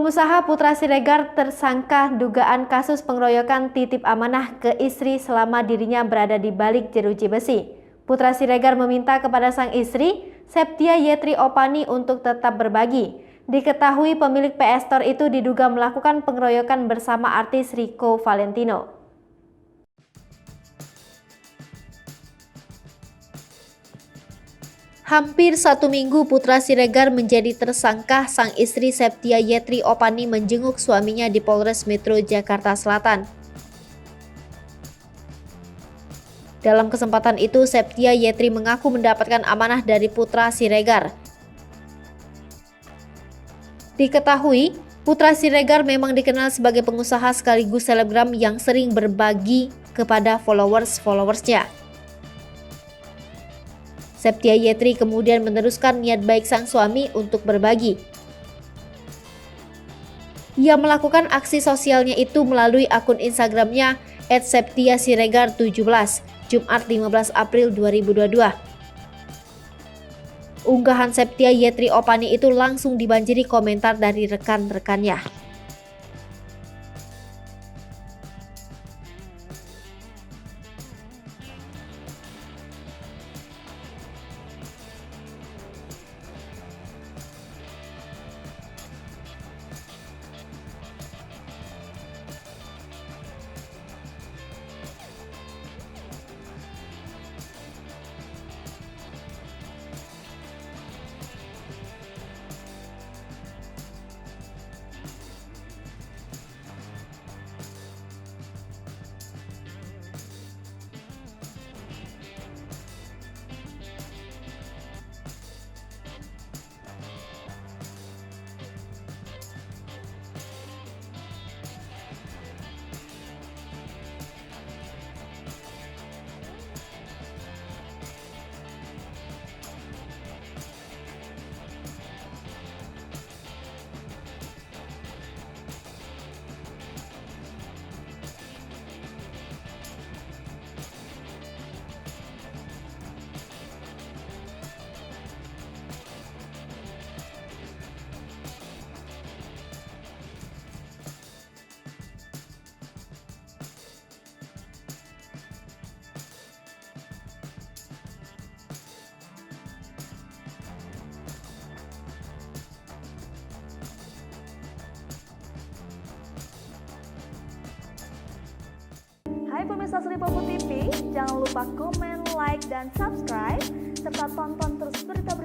Pengusaha Putra Siregar tersangka dugaan kasus pengeroyokan titip amanah ke istri selama dirinya berada di balik jeruji besi. Putra Siregar meminta kepada sang istri, Septia Yetri Opani, untuk tetap berbagi. Diketahui pemilik PS Store itu diduga melakukan pengeroyokan bersama artis Rico Valentino. Hampir 1 minggu Putra Siregar menjadi tersangka, sang istri Septia Yetri Opani menjenguk suaminya di Polres Metro Jakarta Selatan. Dalam kesempatan itu, Septia Yetri mengaku mendapatkan amanah dari Putra Siregar. Diketahui, Putra Siregar memang dikenal sebagai pengusaha sekaligus selebgram yang sering berbagi kepada followers-followersnya. Septia Yetri kemudian meneruskan niat baik sang suami untuk berbagi. Ia melakukan aksi sosialnya itu melalui akun Instagramnya @septiasiregar17, Jumat 15 April 2022. Unggahan Septia Yetri Opani itu langsung dibanjiri komentar dari rekan-rekannya. Hai pemirsa Sri Popo TV, jangan lupa komen, like, dan subscribe, serta tonton terus berita